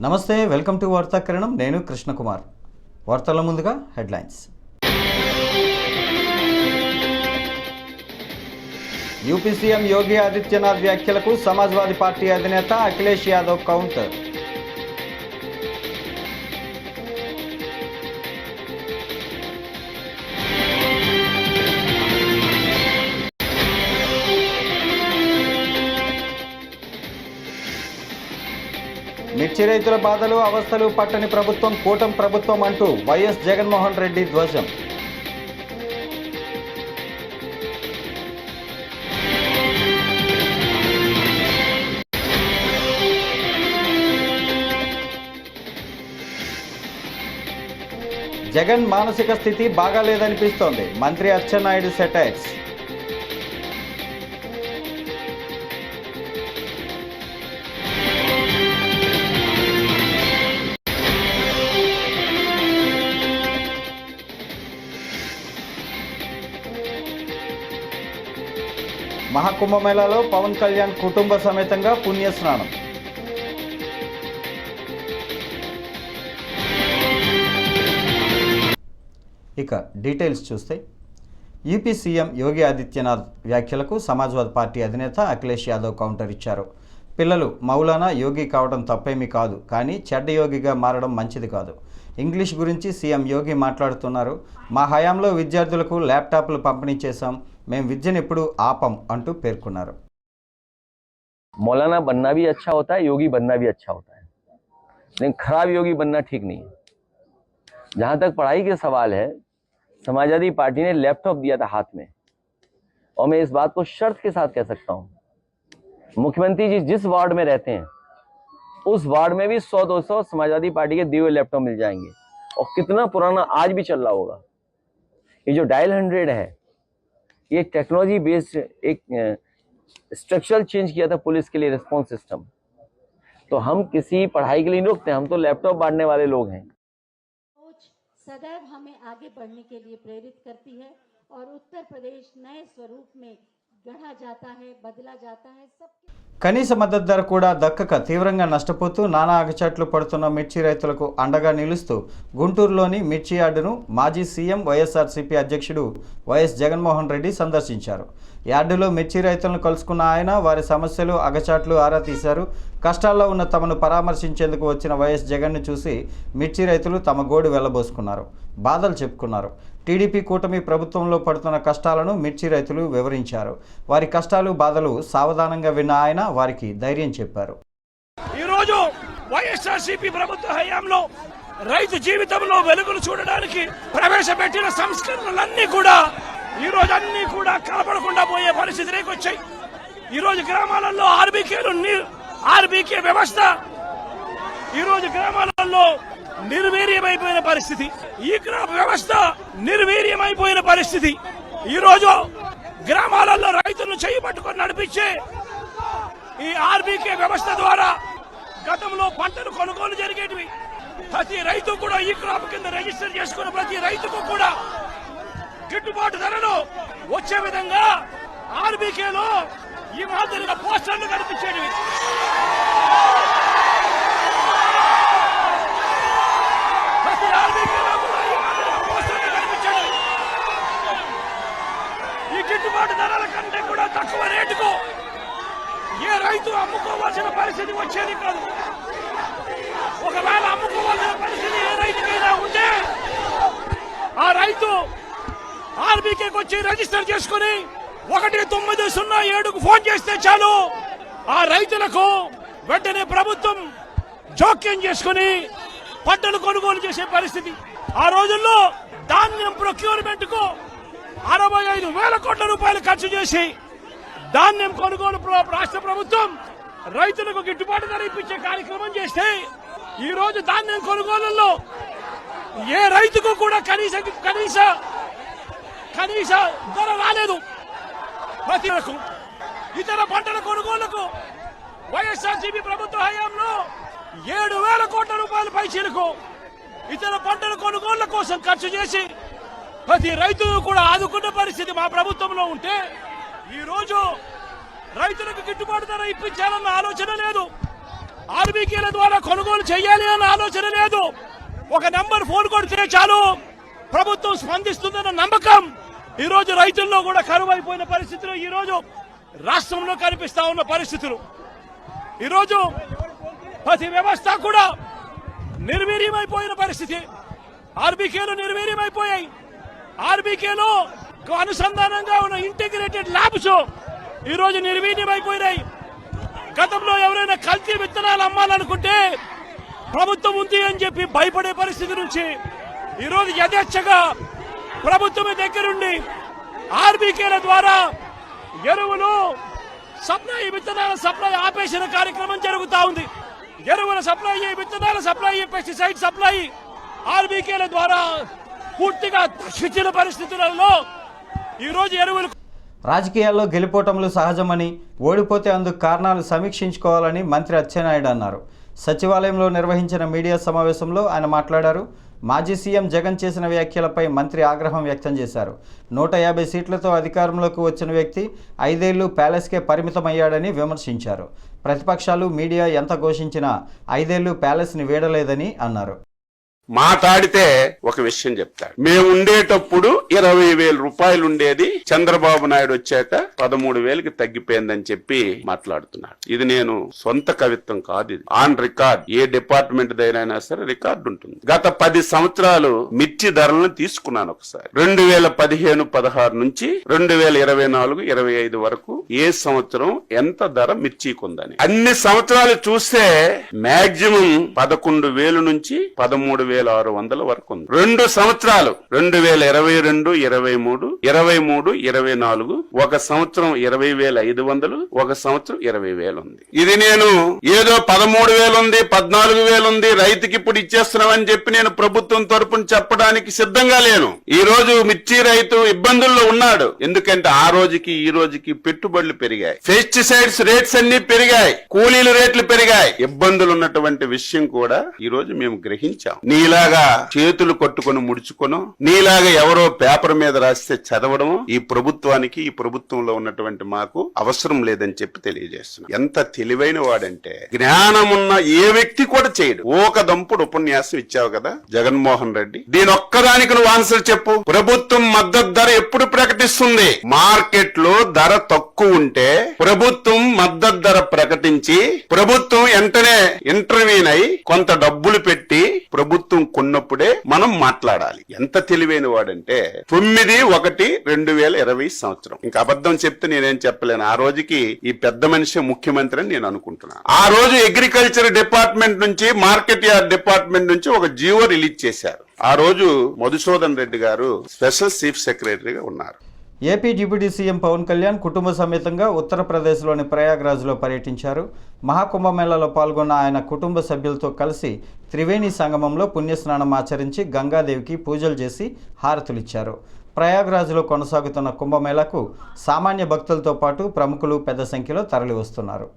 నమస్తే, welcome to వార్తాకిరణం. నేను కృష్ణకుమార్. వార్తల ముందుగా headlines. UP CM Yogi Adityanath వ్యాఖ్యలకు సమాజ్వాదీ పార్టీ అధినేత అఖిలేష్ యాదవ్ కౌంటర్. మిర్చి రైతుల బాధలు అవస్థలు పట్టని ప్రభుత్వం కూటమి ప్రభుత్వం అంటూ వైఎస్ జగన్మోహన్ రెడ్డి ధ్వజం. జగన్ మానసిక స్థితి బాగాలేదనిపిస్తోంది, మంత్రి అచ్చెన్నాయుడు సెటైర్స్. మహాకుంభమేళాలో పవన్ కళ్యాణ్ కుటుంబ సమేతంగా పుణ్యస్నానం. ఇక డీటెయిల్స్ చూస్తే, యూపీ సీఎం యోగి ఆదిత్యనాథ్ వ్యాఖ్యలకు సమాజ్వాదీ పార్టీ అధినేత అఖిలేష్ యాదవ్ కౌంటర్ ఇచ్చారు. పిల్లలు మౌలానా యోగి కావడం తప్పేమీ కాదు, కానీ చెడ్డ యోగిగా మారడం మంచిది కాదు. ఇంగ్లీష్ గురించి సీఎం యోగి మాట్లాడుతున్నారు. మా హయాంలో విద్యార్థులకు ల్యాప్టాప్లు పంపిణీ చేశాం, మేము విద్యను ఎప్పుడు ఆపం అంటూ పేర్కొన్నారు. मौलाना बनना भी अच्छा होता है, योगी बनना भी अच्छा होता है, लेकिन खराब योगी बनना ठीक नहीं है। जहां तक पढ़ाई के सवाल है, समाजवादी पार्टी ने लैपटॉप दिया था हाथ में, और मैं इस बात को शर्त के साथ कह सकता हूं, मुख्यमंत्री जी जिस वार्ड में रहते हैं उस वार्ड में भी 100-200 समाजवादी पार्टी के दिए हुए लैपटॉप मिल जाएंगे, और कितना पुराना आज भी चल रहा होगा। ये जो डायल 100 है, ये टेक्नोलॉजी बेस्ड एक स्ट्रक्चरल चेंज किया था पुलिस के लिए, रिस्पॉन्स सिस्टम। तो हम किसी पढ़ाई के लिए नहीं रुकते, हम तो लैपटॉप बांटने वाले लोग हैं। सदैव हमें आगे बढ़ने के लिए प्रेरित करती है, और उत्तर प्रदेश नए स्वरूप में गढ़ा जाता है, बदला जाता है। सब కనీస మద్దతు ధర కూడా దక్కక తీవ్రంగా నష్టపోతూ నానా అగచాట్లు పడుతున్న మిర్చి రైతులకు అండగా నిలుస్తూ గుంటూరులోని మిర్చి యార్డును మాజీ సీఎం వైఎస్ఆర్సీపీ అధ్యక్షుడు వైఎస్ జగన్మోహన్ రెడ్డి సందర్శించారు. యార్డులో మిర్చి రైతులను కలుసుకున్న ఆయన వారి సమస్యలు అగచాట్లు ఆరా తీశారు. కష్టాల్లో ఉన్న తమను పరామర్శించేందుకు వచ్చిన వైఎస్ జగన్ను చూసి మిర్చి రైతులు తమ గోడు వెళ్లబోసుకున్నారు, బాధలు చెప్పుకున్నారు. టీడీపీ కూటమి ప్రభుత్వంలో పడుతున్న కష్టాలను మిర్చి రైతులు వివరించారు. వారి కష్టాలు బాధలు సావధానంగా విన్న ఆయన వారికి ధైర్యం చెప్పారు. ఈరోజు వైఎస్ఆర్సీపీ ప్రభుత్వ హయాంలో రైతు జీవితంలో వెలుగులు చూడడానికి ప్రవేశపెట్టిన సంస్కరణలన్నీ కూడా ఈ రోజు అన్ని కూడా కనపడకుండా పోయే పరిస్థితిలోకి వచ్చాయి. ఈ రోజు గ్రామాలలో ఆర్బీకే వ్యవస్థ ఈ రోజు గ్రామాలలో నిర్వీర్యమైపోయిన పరిస్థితి, ఈ క్రాప్ వ్యవస్థ నిర్వీర్యమైపోయిన పరిస్థితి. ఈ రోజు గ్రామాలలో రైతులను చేయి పట్టుకొని నడిపించే ఈ ఆర్బీకే వ్యవస్థ ద్వారా గతంలో పంటలు కొనుగోలు జరిగేటివి. ప్రతి రైతు కూడా ఈ క్రాప్ కింద రిజిస్టర్ చేసుకున్న ప్రతి రైతుకు కూడా గిట్టుబాటు ధరలు వచ్చే విధంగా ఆర్బీకేలో ఈ మాదిరిగా పోస్టర్లు కనిపించేటివి. ప్రతి ఆర్బీకేలో కూడా ఈ మాదిరిగా పోస్టర్లు కనిపించేటివి. ఈ గిట్టుబాటు ధరల కంటే కూడా తక్కువ రేటుకు ఏ రైతు అమ్ముకోవాల్సిన పరిస్థితి వచ్చేది కాదు. ఒకవేళ అమ్ముకోవాల్సిన పరిస్థితి ఏ రైతుకైనా ఉంటే ఆ రైతు ఆర్బీకేకి వచ్చి రిజిస్టర్ చేసుకుని 1907కు ఫోన్ చేస్తే చాలు, ఆ రైతులకు వెంటనే ప్రభుత్వం జోక్యం చేసుకుని పంటలు కొనుగోలు చేసే పరిస్థితి. ఆ రోజుల్లో ధాన్యం ప్రొక్యూర్మెంట్ కు 65,000 కోట్ల రూపాయలు ఖర్చు చేసి ధాన్యం కొనుగోలు రాష్ట్ర ప్రభుత్వం రైతులకు గిట్టుబాటు ధర ఇప్పించే కార్యక్రమం చేస్తే ఈ రోజు ధాన్యం కొనుగోలులో ఏ రైతుకు కూడా కనీస ధర రాలేదు. ప్రతి ఇతర పంటల కొనుగోలుకు వైఎస్ఆర్సీపీ ప్రభుత్వ హయాంలో 7,000 కోట్ల రూపాయల పైచీలకు ఇతర పంటల కొనుగోళ్ల కోసం ఖర్చు చేసి ప్రతి రైతును కూడా ఆదుకున్న పరిస్థితి మా ప్రభుత్వంలో ఉంటే, ఈ రోజు రైతులకు గిట్టుబాటు ధర ఇప్పించాలన్న ఆలోచన లేదు. ఆర్బీకేల ద్వారా కొనుగోలు చేయాలి అన్న ఆలోచన లేదు. ఒక నంబర్ ఫోన్ కొడితే చాలు ప్రభుత్వం స్పందిస్తుందన్న నమ్మకం ఈ రోజు రైతుల్లో కూడా కరువైపోయిన పరిస్థితులు ఈ రోజు రాష్ట్రంలో కనిపిస్తా ఉన్న పరిస్థితులు. ఈ రోజు ప్రతి వ్యవస్థ కూడా నిర్వీర్యమైపోయిన పరిస్థితి. ఆర్బీకేలు నిర్వీర్యమైపోయాయి. ఆర్బీకేలో అనుసంధానంగా ఉన్న ఇంటిగ్రేటెడ్ ల్యాబ్స్ ఈ రోజు నిర్వీర్యమైపోయినాయి. గతంలో ఎవరైనా కల్తీ విత్తనాలు అమ్మాలనుకుంటే ప్రభుత్వం ఉంది అని చెప్పి భయపడే పరిస్థితి నుంచి ఈ రోజు యథేచ్ఛగా ప్రభుత్వం దగ్గరుండి ఆర్బీకేల ద్వారా ఎరువులు సప్లై, విత్తనాల సప్లై ఆపేసిన కార్యక్రమం జరుగుతా ఉంది. ఎరువుల సప్లై, విత్తనాల సప్లై, పెస్టిసైడ్ సప్లై ఆర్బీకేల ద్వారా పూర్తిగా దక్షించిన పరిస్థితులలో ఈ రోజు ఎరువులు. రాజకీయాల్లో గెలుపోటములు సహజమని, ఓడిపోతే అందుకు కారణాలు సమీక్షించుకోవాలని మంత్రి అచ్చెన్నాయుడు అన్నారు. సచివాలయంలో నిర్వహించిన మీడియా సమావేశంలో ఆయన మాట్లాడారు. మాజీ సీఎం జగన్ చేసిన వ్యాఖ్యలపై మంత్రి ఆగ్రహం వ్యక్తం చేశారు. 150 సీట్లతో అధికారంలోకి వచ్చిన వ్యక్తి 5 ఏళ్లు ప్యాలెస్కే పరిమితమయ్యాడని విమర్శించారు. ప్రతిపక్షాలు, మీడియా ఎంత ఘోషించినా 5 ఏళ్లు ప్యాలెస్ని వీడలేదని అన్నారు. మాట్లాడితే ఒక విషయం చెప్తాడు. మేము ఉండేటప్పుడు 20,000 రూపాయలు ఉండేది, చంద్రబాబు నాయుడు వచ్చాక 13,000కి తగ్గిపోయిందని చెప్పి మాట్లాడుతున్నాడు. ఇది నేను సొంత కవిత్వం కాదు, ఇది ఆన్ రికార్డ్. ఏ డిపార్ట్మెంట్ దగ్గరైనా సరే రికార్డు ఉంటుంది. గత 10 సంవత్సరాలు మిర్చి ధరలను తీసుకున్నాను ఒకసారి. 2015-16 నుంచి 2024-25 వరకు ఏ సంవత్సరం ఎంత ధర మిర్చికి ఉందని అన్ని సంవత్సరాలు చూస్తే మాక్సిమం 11,000 నుంచి 13,600 వరకు ఉంది. 2 సంవత్సరాలు 2022-23, 23-24 ఒక సంవత్సరం 20,500, ఒక సంవత్సరం 20,000 ఉంది. ఇది నేను ఏదో 13,000 ఉంది, 14,000 ఉంది, రైతుకి ఇప్పుడు ఇచ్చేస్తున్నామని చెప్పి నేను ప్రభుత్వం తరపున చెప్పడానికి సిద్ధంగా లేను. ఈ రోజు మిర్చి రైతు ఇబ్బందుల్లో ఉన్నాడు. ఎందుకంటే ఆ రోజుకి ఈ రోజుకి పెట్టుబడులు పెరిగాయి, పెస్టిసైడ్స్ రేట్స్ అన్ని పెరిగాయి, కూలీల రేట్లు పెరిగాయి. ఇబ్బందులు ఉన్నటువంటి విషయం కూడా ఈ రోజు మేము గ్రహించాం. నీలాగా చేతులు కొట్టుకొని ముడుచుకోను, నీలాగా ఎవరో పేపర్ మీద రాస్తే చదవడం ఈ ప్రభుత్వానికి, ఈ ప్రభుత్వంలో ఉన్నటువంటి మాకు అవసరం లేదని చెప్పి తెలియజేస్తున్నాం. ఎంత తెలివైన వాడంటే జ్ఞానమున్న ఏ వ్యక్తి కూడా చేయడు. ఒక దంపుడు ఉపన్యాసం ఇచ్చావు కదా జగన్మోహన్ రెడ్డి, దీని ఒక్కదానికి నువ్వు ఆన్సర్ చెప్పు. ప్రభుత్వం మద్దతు ధర ఎప్పుడు ప్రకటిస్తుంది? మార్కెట్ లో ధర తక్కువ ఉంటే ప్రభుత్వం మద్దతు ధర ప్రకటించి ప్రభుత్వం వెంటనే ఇంటర్వ్యూన్ అయి కొంత డబ్బులు పెట్టి ప్రభుత్వం కొన్నప్పుడే మనం మాట్లాడాలి. ఎంత తెలివైన వాడంటే 9/1/2020 సంవత్సరం. ఇంకా అబద్ధం చెప్తే నేనేం చెప్పలేను. ఆ రోజుకి ఈ పెద్ద మనిషి ముఖ్యమంత్రి అని నేను అనుకుంటున్నాను. ఆ రోజు అగ్రికల్చర్ డిపార్ట్మెంట్ నుంచి, మార్కెట్ యార్డ్ డిపార్ట్మెంట్ నుంచి ఒక జీవో రిలీజ్ చేశారు. ఆ రోజు మధుసూదన్ రెడ్డి గారు స్పెషల్ చీఫ్ సెక్రటరీగా ఉన్నారు. AP deputy CM Pawan Kalyan కుటుంబ సమేతంగా ఉత్తరప్రదేశ్లోని ప్రయాగ్రాజ్లో పర్యటించారు. మహాకుంభమేళాలో పాల్గొన్న ఆయన కుటుంబ సభ్యులతో కలిసి త్రివేణి సంగమంలో పుణ్యస్నానం ఆచరించి గంగాదేవికి పూజలు చేసి హారతులిచ్చారు. ప్రయాగ్రాజ్లో కొనసాగుతున్న కుంభమేళాకు సామాన్య భక్తులతో పాటు ప్రముఖులు పెద్ద సంఖ్యలో తరలివస్తున్నారు.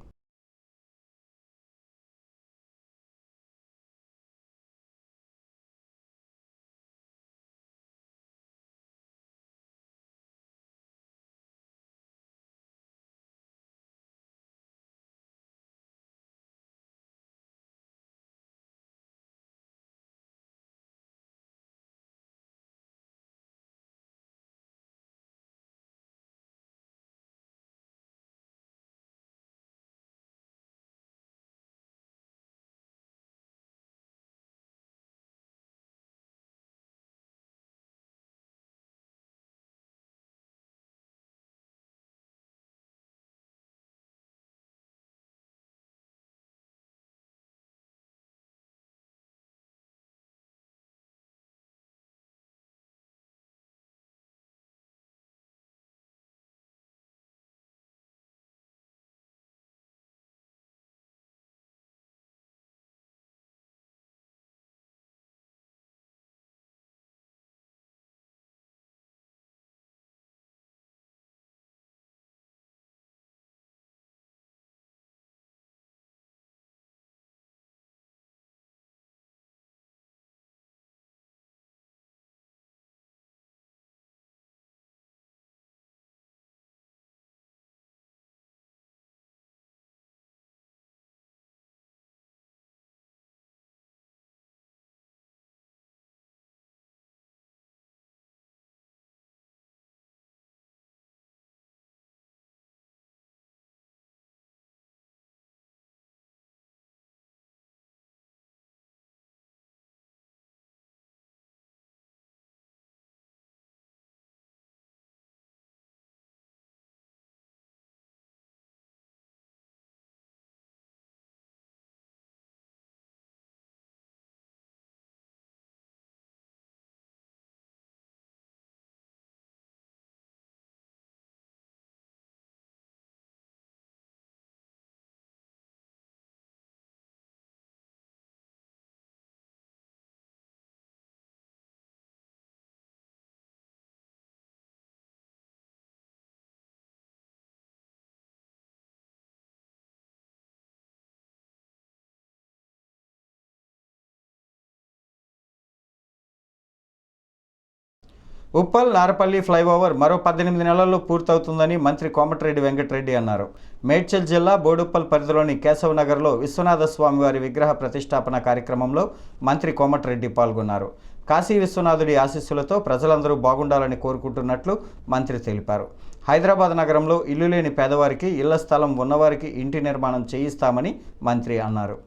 ఉప్పల్ నారపల్లి ఫ్లైఓవర్ మరో 18 నెలల్లో పూర్తవుతుందని మంత్రి కోమటిరెడ్డి వెంకటరెడ్డి అన్నారు. మేడ్చల్ జిల్లా బోడుప్పల్ పరిధిలోని కేశవ్ నగర్లో విశ్వనాథ స్వామివారి విగ్రహ ప్రతిష్టాపన కార్యక్రమంలో మంత్రి కోమటిరెడ్డి పాల్గొన్నారు. కాశీ విశ్వనాథుడి ఆశీస్సులతో ప్రజలందరూ బాగుండాలని కోరుకుంటున్నట్లు మంత్రి తెలిపారు. హైదరాబాద్ నగరంలో ఇల్లు లేని పేదవారికి ఇళ్ల స్థలం ఉన్నవారికి ఇంటి నిర్మాణం చేయిస్తామని మంత్రి అన్నారు.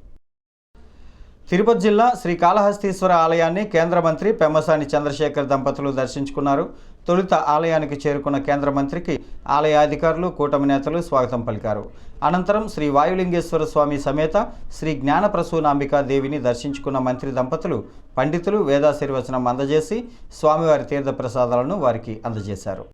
తిరుపతి జిల్లా శ్రీకాళహస్తీశ్వర ఆలయాన్ని కేంద్ర మంత్రి పెమ్మసాని చంద్రశేఖర్ దంపతులు దర్శించుకున్నారు. తొలుత ఆలయానికి చేరుకున్న కేంద్ర మంత్రికి ఆలయ అధికారులు, కూటమి నేతలు స్వాగతం పలికారు. అనంతరం శ్రీ వాయులింగేశ్వర స్వామి సమేత శ్రీ జ్ఞానప్రసూనాంబికా దేవిని దర్శించుకున్న మంత్రి దంపతులు పండితులు వేదాశీర్వచనం అందజేసి స్వామివారి తీర్థప్రసాదాలను వారికి అందజేశారు.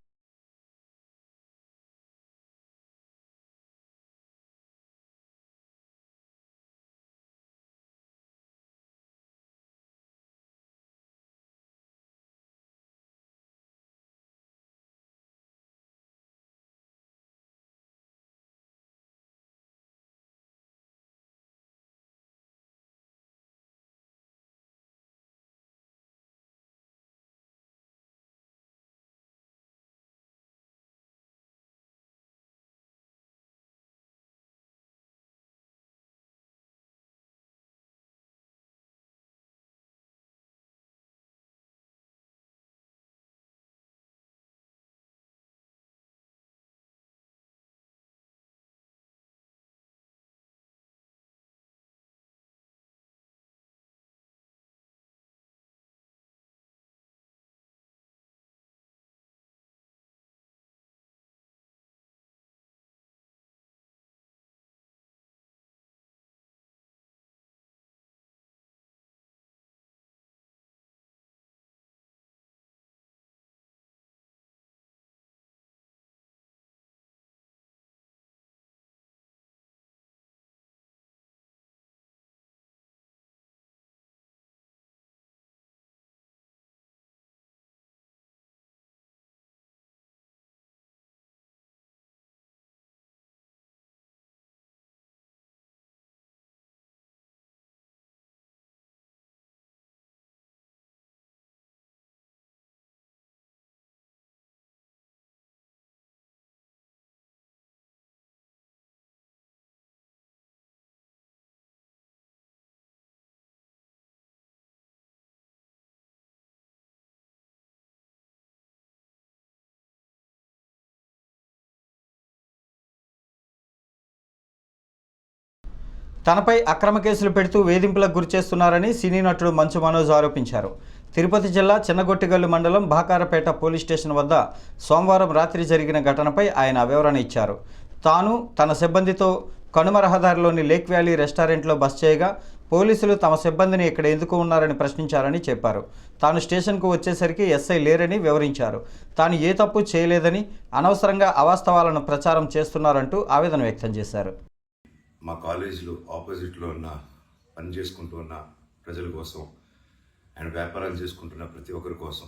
తనపై అక్రమ కేసులు పెడుతూ వేధింపులకు గురిచేస్తున్నారని సినీ నటుడు మంచు మనోజ్ ఆరోపించారు. తిరుపతి జిల్లా చిన్నగొట్టిగల్లు మండలం బాకారపేట పోలీస్ స్టేషన్ వద్ద సోమవారం రాత్రి జరిగిన ఘటనపై ఆయన వివరణ ఇచ్చారు. తాను తన సిబ్బందితో కనుమ రహదారిలోని లేక్ వ్యాలీ రెస్టారెంట్లో బస చేయగా పోలీసులు తమ సిబ్బందిని ఇక్కడ ఎందుకు ఉన్నారని ప్రశ్నించారని చెప్పారు. తాను స్టేషన్కు వచ్చేసరికి ఎస్ఐ లేరని వివరించారు. తాను ఏ తప్పు చేయలేదని అనవసరంగా అవాస్తవాలను ప్రచారం చేస్తున్నారంటూ ఆవేదన వ్యక్తం చేశారు. మా కాలేజీలో ఆపోజిట్లో ఉన్న పని చేసుకుంటూ ఉన్న ప్రజల కోసం అండ్ వ్యాపారాలు చేసుకుంటున్న ప్రతి ఒక్కరి కోసం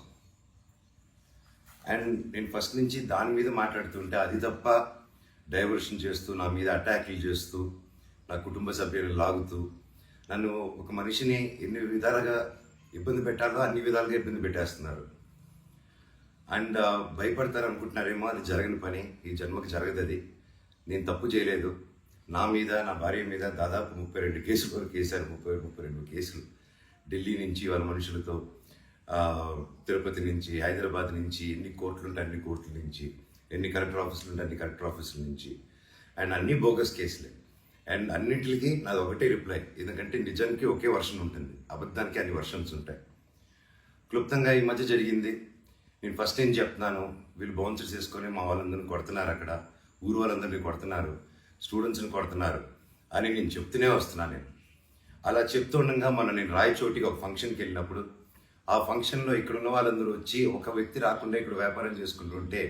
అండ్ నేను ఫస్ట్ నుంచి దాని మీద మాట్లాడుతుంటే అది తప్ప డైవర్షన్ చేస్తూ నా మీద అటాక్లు చేస్తూ నా కుటుంబ సభ్యులను లాగుతూ నన్ను ఒక మనిషిని ఎన్ని విధాలుగా ఇబ్బంది పెట్టాలో అన్ని విధాలుగా ఇబ్బంది పెట్టేస్తున్నారు. అండ్ భయపడతారు అనుకుంటున్నారేమో, అది జరగని పని, ఈ జన్మకి జరగదు. అది నేను తప్పు చేయలేదు. నా మీద, నా భార్య మీద దాదాపు 32 కేసులు వరకు వేశారు. 32 కేసులు ఢిల్లీ నుంచి వాళ్ళ మనుషులతో, తిరుపతి నుంచి, హైదరాబాద్ నుంచి, ఎన్ని కోర్టులు ఉంటే అన్ని కోర్టుల నుంచి, ఎన్ని కలెక్టర్ ఆఫీసులు ఉంటే అన్ని కలెక్టర్ ఆఫీసుల నుంచి, అండ్ అన్ని బోగస్ కేసులే. అండ్ అన్నింటికి నాది ఒకటే రిప్లై, ఎందుకంటే నిజానికి ఒకే వర్షన్ ఉంటుంది, అబద్ధానికి అన్ని వర్షన్స్ ఉంటాయి. క్లుప్తంగా ఈ మధ్య జరిగింది. నేను ఫస్ట్ ఏం చెప్తున్నాను, వీళ్ళు బౌన్సర్స్ చేసుకొని మా వాళ్ళందరినీ కొడుతున్నారు, అక్కడ ఊరు వాళ్ళందరినీ కొడుతున్నారు, స్టూడెంట్స్ని కొడుతున్నారు అని నేను చెప్తూనే వస్తున్నాను. నేను అలా చెప్తుండగా నేను రాయచోటికి ఒక ఫంక్షన్కి వెళ్ళినప్పుడు ఆ ఫంక్షన్లో ఇక్కడ ఉన్న వాళ్ళందరూ వచ్చి ఒక వ్యక్తి రాకుండా ఇక్కడ వ్యాపారం చేసుకుంటుంటే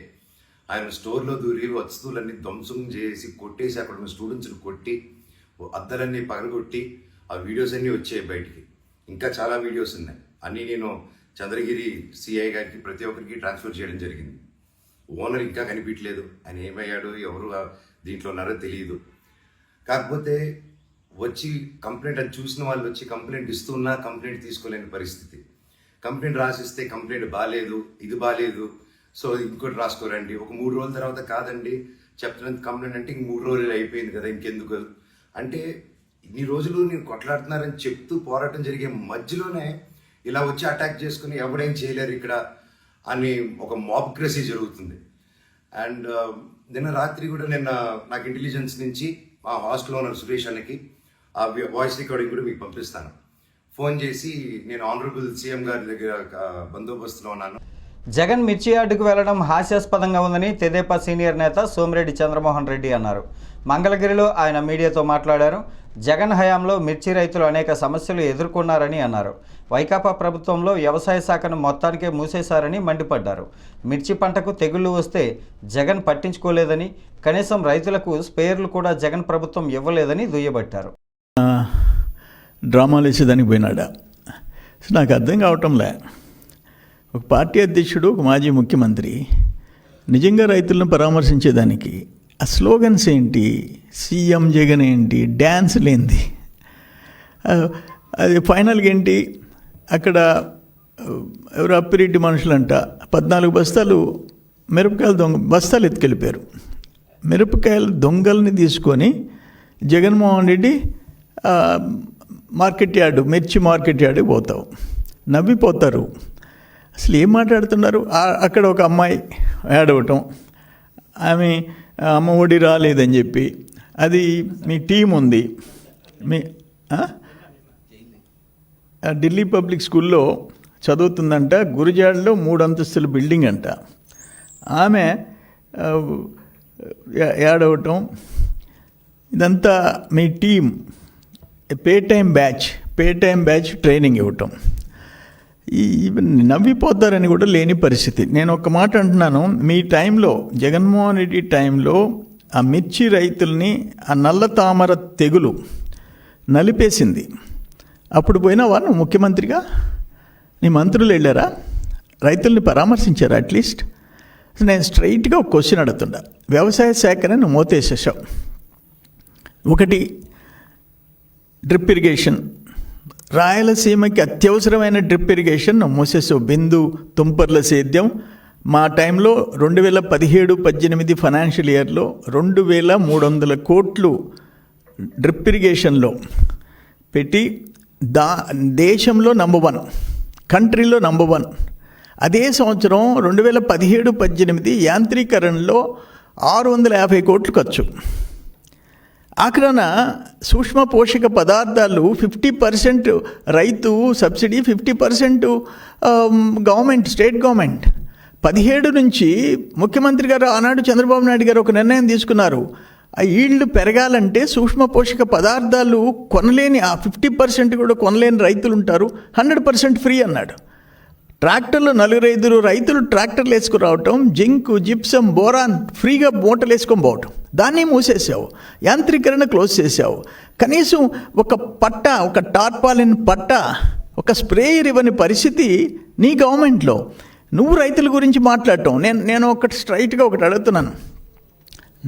ఆయన స్టోర్లో దూరి వస్తువులన్నీ ధ్వంసం చేసి కొట్టేసి అక్కడ ఉన్న స్టూడెంట్స్ని కొట్టి అద్దలన్నీ పగలగొట్టి ఆ వీడియోస్ అన్నీ వచ్చాయి బయటికి. ఇంకా చాలా వీడియోస్ ఉన్నాయి. అన్నీ నేను చంద్రగిరి సిఐ గారికి ప్రతి ఒక్కరికి ట్రాన్స్ఫర్ చేయడం జరిగింది. ఓనర్ ఇంకా కనిపించలేదు, ఆయన ఏమయ్యాడు, ఎవరు దీంట్లో ఉన్నారో తెలియదు. కాకపోతే వచ్చి కంప్లైంట్, అది చూసిన వాళ్ళు వచ్చి కంప్లైంట్ ఇస్తున్నా కంప్లైంట్ తీసుకోలేని పరిస్థితి. కంప్లైంట్ రాసిస్తే కంప్లైంట్ బాగాలేదు, ఇది బాగాలేదు, సో ఇంకోటి రాసుకోరండి. ఒక 3 రోజుల తర్వాత కాదండి చెప్తున్నంత కంప్లైంట్ అంటే ఇంక 3 రోజులు అయిపోయింది కదా ఇంకెందుకు అంటే, ఇన్ని రోజులు నేను కొట్లాడుతున్నారని చెప్తూ పోరాటం జరిగే మధ్యలోనే ఇలా వచ్చి అటాక్ చేసుకుని ఎవడేం చేయలేరు ఇక్కడ అని ఒక మాబ్క్రసీ జరుగుతుంది. అండ్ నిన్న రాత్రి కూడా నాకు ఇంటెలిజెన్స్ నుంచి మా హాస్టల్లో ఉన్న సురేష్ అన్నకి ఆ వాయిస్ రికార్డింగ్ కూడా మీకు పంపిస్తాను. ఫోన్ చేసి నేను ఆనరబుల్ సీఎం గారి దగ్గర బందోబస్తులో ఉన్నాను. జగన్ మిర్చి యార్డుకు వెళ్లడం హాస్యాస్పదంగా ఉందని తెదేపా సీనియర్ నేత సోమిరెడ్డి చంద్రమోహన్ రెడ్డి అన్నారు. మంగళగిరిలో ఆయన మీడియాతో మాట్లాడారు. జగన్ హయాంలో మిర్చి రైతులు అనేక సమస్యలు ఎదుర్కొన్నారని అన్నారు. వైకాపా ప్రభుత్వంలో వ్యవసాయ శాఖను మొత్తానికే మూసేశారని మండిపడ్డారు. మిర్చి పంటకు తెగుళ్లు వస్తే జగన్ పట్టించుకోలేదని, కనీసం రైతులకు స్పేర్లు కూడా జగన్ ప్రభుత్వం ఇవ్వలేదని దుయ్యబట్టారు. డ్రామాలు వేసేదానికి పోయినాడా నాకు అర్థం కావటంలే. ఒక పార్టీ అధ్యక్షుడు, ఒక మాజీ ముఖ్యమంత్రి నిజంగా రైతులను పరామర్శించేదానికి ఆ స్లోగన్స్ ఏంటి, సీఎం జగన్ ఏంటి, డ్యాన్సులు ఏంటి, అది ఫైనల్గా ఏంటి, అక్కడ ఎవరు అప్పిరెడ్డి మనుషులంట 14 బస్తాలు మిరపకాయలు బస్తాలు ఎత్తుకెళ్ళిపోయారు. మిరపకాయలు దొంగల్ని తీసుకొని జగన్మోహన్ రెడ్డి మార్కెట్ యార్డు, మిర్చి మార్కెట్ యార్డుకి పోతావు, నవ్విపోతారు. అసలు ఏం మాట్లాడుతున్నారు? అక్కడ ఒక అమ్మాయి యాడ్ అవ్వటం, ఆమె అమ్మ ఒడి రాలేదని చెప్పి, అది మీ టీం ఉంది, మీ ఢిల్లీ పబ్లిక్ స్కూల్లో చదువుతుందంట, గురిజాడలో 3 అంతస్తుల బిల్డింగ్ అంట. ఆమె యాడ్ అవ్వటం, ఇదంతా మీ టీం పే టైం బ్యాచ్ ట్రైనింగ్ ఇవ్వటం, నవ్విపోతారని కూడా లేని పరిస్థితి. నేను ఒక మాట అంటున్నాను, మీ టైంలో జగన్మోహన్ రెడ్డి టైంలో ఆ మిర్చి రైతుల్ని ఆ నల్ల తామర తెగులు నలిపేసింది. అప్పుడు పోయినావా నువ్వు ముఖ్యమంత్రిగా? నీ మంత్రులు వెళ్ళారా? రైతుల్ని పరామర్శించారా అట్లీస్ట్? నేను స్ట్రైట్గా ఒక క్వశ్చన్ అడుగుతుండా. వ్యవసాయ శాఖని నువ్వు మోతేసేసావు. ఒకటి డ్రిప్ ఇరిగేషన్, రాయలసీమకి అత్యవసరమైన డ్రిప్ ఇరిగేషన్ నువ్వు మూసేసావు. బిందు తుంపర్ల సేద్యం మా టైంలో 2017-18 ఫైనాన్షియల్ ఇయర్లో 2300 కోట్లు డ్రిప్ ఇరిగేషన్లో పెట్టి దేశంలో నంబర్ 1, కంట్రీలో నంబర్ 1. అదే సంవత్సరం 2017-18 యాంత్రీకరణలో 650 కోట్లు ఖర్చు. ఆఖరణ సూక్ష్మ పోషక పదార్థాలు 50% రైతు సబ్సిడీ, 50% గవర్నమెంట్, స్టేట్ గవర్నమెంట్. 17 నుంచి ముఖ్యమంత్రి గారు ఆనాడు చంద్రబాబు నాయుడు గారు ఒక నిర్ణయం తీసుకున్నారు. ఆ ఈల్డ్ పెరగాలంటే సూక్ష్మ పోషక పదార్థాలు కొనలేని, ఆ 50% కూడా కొనలేని రైతులు ఉంటారు, 100% ఫ్రీ అన్నాడు. ట్రాక్టర్లు 4-5 రైతులు ట్రాక్టర్లు వేసుకురావటం, జింక్, జిప్సం, బోరాన్ ఫ్రీగా మూటలు వేసుకొని పోవటం, దాన్ని మూసేసావు. యాంత్రీకరణ క్లోజ్ చేసావు. కనీసం ఒక పట్ట, ఒక టార్పాలిన్ పట్ట, ఒక స్ప్రేయర్ ఇవ్వని పరిస్థితి నీ గవర్నమెంట్లో. నువ్వు రైతుల గురించి మాట్లాడటం, నేను ఒకటి స్ట్రైట్గా ఒకటి అడుగుతున్నాను.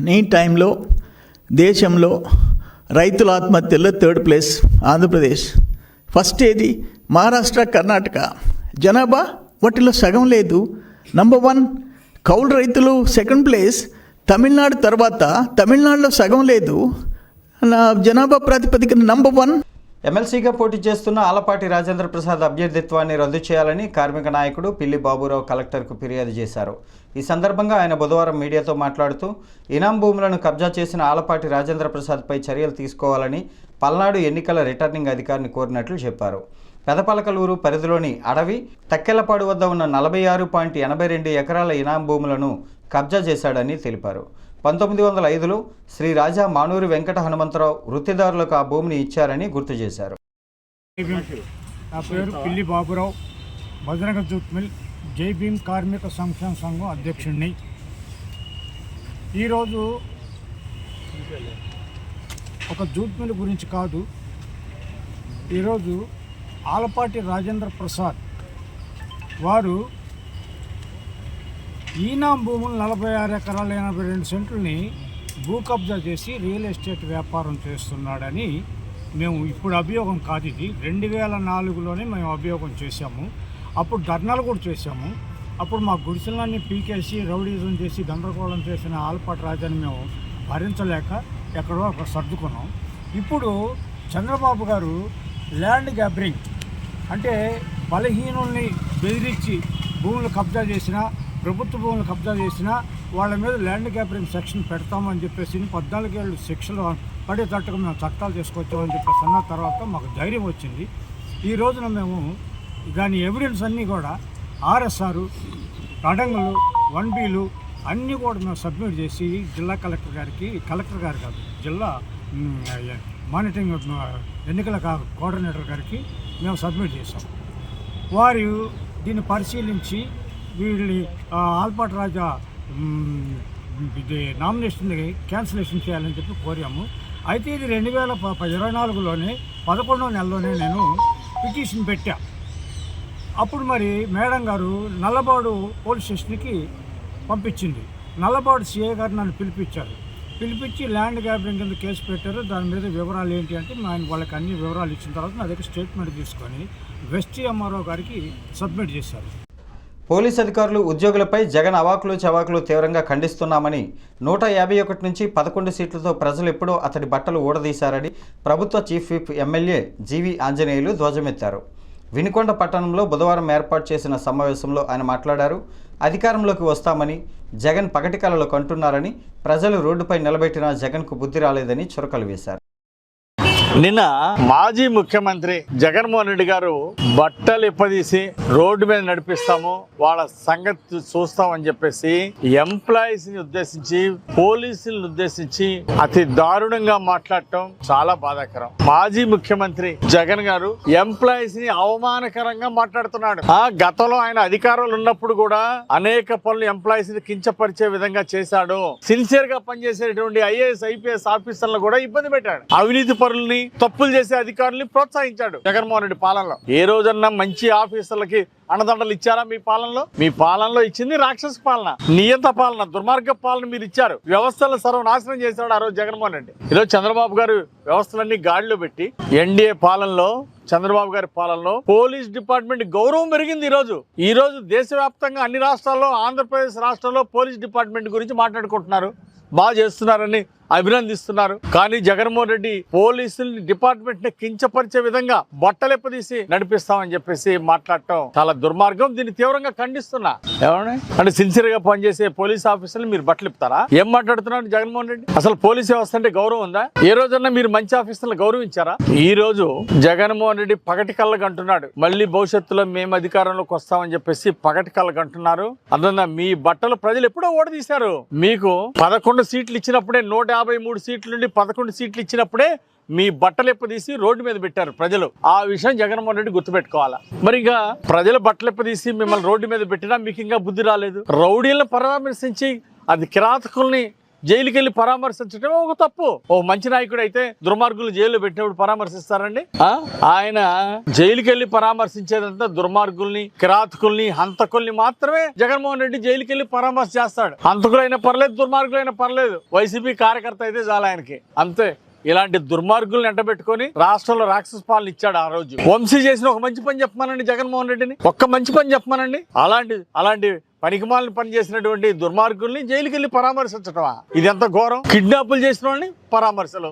నీ టైంలో దేశంలో రైతుల ఆత్మహత్యల్లో 3rd ప్లేస్ ఆంధ్రప్రదేశ్, ఫస్ట్ ఏది మహారాష్ట్ర, కర్ణాటక. జనాభా వాటిలో సగం లేదు. నంబర్ 1 కౌలు రైతులు 2nd ప్లేస్. తమిళనాడు తర్వాత, తమిళనాడులో సగం లేదు. జనాభా ప్రాతిపదికన నంబర్ 1. ఎమ్మెల్సీగా పోటీ చేస్తున్న ఆలపాటి రాజేంద్ర ప్రసాద్ అభ్యర్థిత్వాన్ని రద్దు చేయాలని కార్మిక నాయకుడు పిల్లి బాబురావు కలెక్టర్కు ఫిర్యాదు చేశారు. ఈ సందర్భంగా ఆయన బుధవారం మీడియాతో మాట్లాడుతూ ఇనాం భూములను కబ్జా చేసిన ఆలపాటి రాజేంద్ర ప్రసాద్పై చర్యలు తీసుకోవాలని పల్నాడు ఎన్నికల రిటర్నింగ్ అధికారిని కోరినట్లు చెప్పారు. పెదపలకలూరు పరిధిలోని అడవి తక్కెలపాడు వద్ద ఉన్న 46.82 ఎకరాల ఇనాం భూములను కబ్జా చేశాడని తెలిపారు. 1905లో శ్రీ రాజా మానూరి వెంకట హనుమంతరావు వృత్తిదారులకు ఆ భూమిని ఇచ్చారని గుర్తు చేశారు. నా పేరు పిల్లి బాబురావు, బజరంగ జూట్ మిల్ జై భీమ్ కార్మిక సంక్షేమ సంఘం అధ్యక్షుడిని. ఈరోజు ఒక జూట్ మిల్ గురించి కాదు, ఈరోజు ఆలపాటి రాజేంద్ర ప్రసాద్ వారు ఈనాం భూములు 46 ఎకరాల 82 సెంట్లని భూ కబ్జా చేసి రియల్ ఎస్టేట్ వ్యాపారం చేస్తున్నాడని మేము ఇప్పుడు అభియోగం కాదు, ఇది 2004లోనే మేము అభియోగం చేశాము. అప్పుడు ధర్నాలు కూడా చేశాము. అప్పుడు మా గుడిసెలన్నీ పీకేసి రౌడీజం చేసి గందరగోళం చేసిన ఆల్పాటి రాజాని మేము భరించలేక ఎక్కడో అక్కడ సర్దుకున్నాం. ఇప్పుడు చంద్రబాబు గారు ల్యాండ్ గ్యాబరింగ్ అంటే బలహీనుల్ని బెదిరించి భూములు కబ్జా చేసినా, ప్రభుత్వ భూములు కబ్జా చేసినా వాళ్ళ మీద ల్యాండ్ గ్యాబరింగ్ సెక్షన్ పెడతామని చెప్పేసి 14 ఏళ్ళు శిక్షలు పడేటట్టుగా మేము చట్టాలు తీసుకొచ్చామని చెప్పేసి అన్న తర్వాత మాకు ధైర్యం వచ్చింది. ఈ రోజున మేము దాని ఎవిడెన్స్ అన్నీ కూడా ఆర్ఎస్ఆర్, అడంగులు, 1Bలు అన్నీ కూడా మేము సబ్మిట్ చేసి జిల్లా కలెక్టర్ గారు కాదు, జిల్లా మానిటరింగ్ ఎన్నికల కోఆర్డినేటర్ గారికి మేము సబ్మిట్ చేసాం. వారు దీన్ని పరిశీలించి వీళ్ళని ఆల్పాటి రాజా నామినేషన్ క్యాన్సిలేషన్ చేయాలని చెప్పి కోరాము. అయితే ఇది 2024లోనే 11వ నెలలోనే నేను పిటిషన్ పెట్టా. అప్పుడు మరి మేడం గారు నల్లబాడు పోలీస్ స్టేషన్కి పంపించింది. నల్లబాడు సిఐ గారు నన్ను పిలిపించి ల్యాండ్ గ్యాబరింగ్ కింద కేసు పెట్టారు, దాని మీద వివరాలు ఏంటి అంటే ఆయన వాళ్ళకి అన్ని వివరాలు ఇచ్చిన తర్వాత నా దగ్గర స్టేట్మెంట్ తీసుకొని వెస్ట్ ఎంఆర్ఓ గారికి సబ్మిట్ చేశారు. పోలీస్ అధికారులు ఉద్యోగులపై జగన్ అవాకులు చవాకులు తీవ్రంగా ఖండిస్తున్నామని 151 నుంచి 11 సీట్లతో ప్రజలు ఎప్పుడో అతడి బట్టలు ఊడదీశారని ప్రభుత్వ చీఫ్ విప్ ఎమ్మెల్యే జీవి ఆంజనేయులు ధ్వజమెత్తారు. వినుకొండ పట్టణంలో బుధవారం ఏర్పాటు చేసిన సమావేశంలో ఆయన మాట్లాడారు. అధికారంలోకి వస్తామని జగన్ పగటి కలలు కంటున్నారని, ప్రజలు రోడ్డుపై నిలబెట్టినా జగన్కు బుద్ధి రాలేదని చురకలు వేశారు. నిన్న మాజీ ముఖ్యమంత్రి జగన్మోహన్ రెడ్డి గారు బట్టలు ఇప్పదీసి రోడ్డు మీద నడిపిస్తాము, వాళ్ళ సంగతి చూస్తామని చెప్పేసి ఎంప్లాయీస్ ని ఉద్దేశించి, పోలీసులను ఉద్దేశించి అతి దారుణంగా మాట్లాడటం చాలా బాధాకరం. మాజీ ముఖ్యమంత్రి జగన్ గారు ఎంప్లాయీస్ ని అవమానకరంగా మాట్లాడుతున్నాడు. గతంలో ఆయన అధికారంలో ఉన్నప్పుడు కూడా అనేక పనులు ఎంప్లాయీస్ ని కించపరిచే విధంగా చేశాడు. సిన్సియర్ గా పనిచేసేటువంటి ఐఏఎస్ ఐపీఎస్ ఆఫీసర్లను కూడా ఇబ్బంది పెట్టాడు. అవినీతి పరుల్ని, తప్పులు చేసే అధికారుల్ని ప్రోత్సహించాడు జగన్మోహన్ రెడ్డి పాలనలో. ఏ రోజన్నా మంచి ఆఫీసర్లకి అన్నదండలు ఇచ్చారా మీ పాలనలో? మీ పాలనలో ఇచ్చింది రాక్షస పాలన, నియంత పాలన, దుర్మార్గ పాలన మీరు ఇచ్చారు. వ్యవస్థలను సర్వనాశనం చేశాడు ఆ రోజు జగన్మోహన్ రెడ్డి. ఈరోజు చంద్రబాబు గారు వ్యవస్థలన్నీ గాడిలో పెట్టి ఎన్డీఏ పాలనలో, చంద్రబాబు గారి పాలనలో పోలీస్ డిపార్ట్మెంట్ గౌరవం పెరిగింది. ఈ రోజు దేశవ్యాప్తంగా అన్ని రాష్ట్రాల్లో, ఆంధ్రప్రదేశ్ రాష్ట్రంలో పోలీస్ డిపార్ట్మెంట్ గురించి మాట్లాడుకుంటున్నారు, బాగా చేస్తున్నారని అభినందిస్తున్నారు. కానీ జగన్మోహన్ రెడ్డి పోలీసుల్ని, డిపార్ట్మెంట్ ని కించపరిచే విధంగా బట్టలెప్పదీసి నడిపిస్తామని చెప్పేసి మాట్లాడటం చాలా దుర్మార్గం. దీన్ని తీవ్రంగా ఖండిస్తున్నా. ఏమన్నా అంటే సిన్సియర్ గా పనిచేసే పోలీస్ ఆఫీసర్లు మీరు బట్టలు ఇప్పుతారా? ఏం మాట్లాడుతున్నారు జగన్మోహన్ రెడ్డి? అసలు పోలీస్ వ్యవస్థ అంటే గౌరవం ఉందా? ఏ రోజన్నా మీరు మంచి ఆఫీసర్లు గౌరవించారా? ఈ రోజు జగన్మోహన్ రెడ్డి పగటి కళ్ళకు అంటున్నాడు, మళ్ళీ భవిష్యత్తులో మేము అధికారంలోకి వస్తామని చెప్పేసి పగటి కళ్ళకు అంటున్నారు. అందువల్ల మీ బట్టలు ప్రజలు ఎప్పుడో ఓడదీశారు. మీకు 11 సీట్లు ఇచ్చినప్పుడే, 153 సీట్ల నుండి 11 సీట్లు ఇచ్చినప్పుడే మీ బట్టలు ఎప్పదీసి రోడ్డు మీద పెట్టారు ప్రజలు. ఆ విషయం జగన్మోహన్ రెడ్డి గుర్తుపెట్టుకోవాలా. మరి ఇంకా ప్రజలు బట్టలు ఎప్పదీసి మిమ్మల్ని రోడ్డు మీద పెట్టినా మీకు ఇంకా బుద్ధి రాలేదు. రౌడీలను పరామర్శించి, అది కిరాతకుల్ని జైలుకి వెళ్ళి పరామర్శించడం ఒక తప్పు. ఓ మంచి నాయకుడు అయితే దుర్మార్గులు జైల్లో పెట్టినప్పుడు పరామర్శిస్తారండి? ఆయన జైలుకి వెళ్ళి పరామర్శించేదంతా దుర్మార్గుల్ని, కిరాతకుల్ని, హంతకుల్ని మాత్రమే జగన్మోహన్ రెడ్డి జైలుకి వెళ్ళి పరామర్శ చేస్తాడు. హంతకులైనా పర్లేదు, దుర్మార్గులైనా పర్లేదు, వైసీపీ కార్యకర్త అయితే చాలా ఆయనకి అంతే. ఇలాంటి దుర్మార్గులను ఎంటబెట్టుకుని రాష్ట్రంలో రాక్షస పాలన ఇచ్చాడు ఆ రోజు. వంశీ చేసిన ఒక మంచి పని చెప్పమానండి జగన్మోహన్ రెడ్డిని, ఒక్క మంచి పని చెప్పమానండి. అలాంటి పనికిమాలని పని చేసినటువంటి దుర్మార్గుల్ని జైలుకి వెళ్ళి పరామర్శించటమా? ఇది ఎంత ఘోరం. కిడ్నాపులు చేసిన వాళ్ళని పరామర్శలు.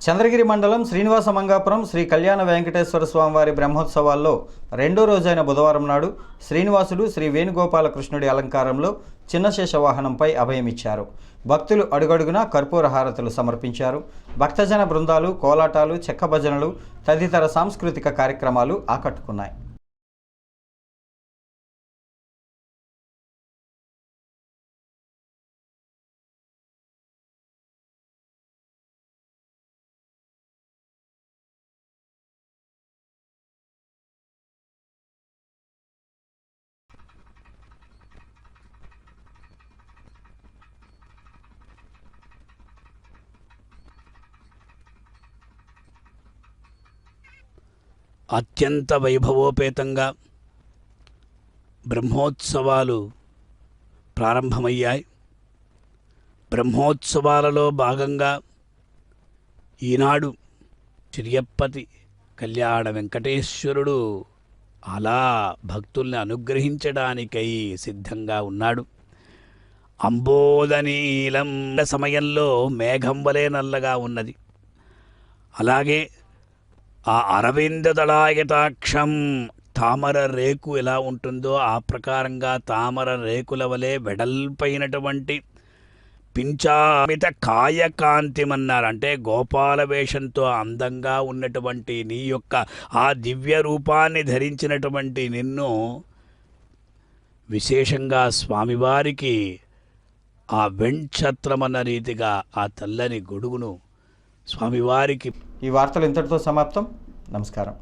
చంద్రగిరి మండలం శ్రీనివాస మంగాపురం శ్రీ కళ్యాణ వెంకటేశ్వర స్వామివారి బ్రహ్మోత్సవాల్లో రెండో రోజైన బుధవారం నాడు శ్రీనివాసుడు శ్రీ వేణుగోపాలకృష్ణుడి అలంకారంలో చిన్నశేష వాహనంపై అభయమిచ్చారు. భక్తులు అడుగడుగునా కర్పూర హారతులు సమర్పించారు. భక్తజన బృందాలు, కోలాటాలు, చెక్క భజనలు తదితర సాంస్కృతిక కార్యక్రమాలు ఆకట్టుకున్నాయి. అత్యంత వైభవోపేతంగా బ్రహ్మోత్సవాలు ప్రారంభమయ్యాయి. బ్రహ్మోత్సవాలలో భాగంగా ఈనాడు చిరియప్పతి కళ్యాణ వెంకటేశ్వరుడు అలా భక్తుల్ని అనుగ్రహించడానికై సిద్ధంగా ఉన్నాడు. అంబోధనీలం సమయంలో మేఘం వలె నల్లగా ఉన్నది. అలాగే ఆ అరవింద దళాయతాక్షం తామర రేకు ఎలా ఉంటుందో ఆ ప్రకారంగా తామర రేకుల వలె వెడల్పైనటువంటి పింఛామిత కాయకాంతిమన్నారు. అంటే గోపాల వేషంతో అందంగా ఉన్నటువంటి నీ యొక్క ఆ దివ్య రూపాన్ని ధరించినటువంటి నిన్ను విశేషంగా స్వామివారికి ఆ వెంఛత్రమన్న రీతిగా ఆ తెల్లని గొడుగును స్వామివారికి. ఈ వార్తలు ఇంతటితో సమాప్తం. నమస్కారం.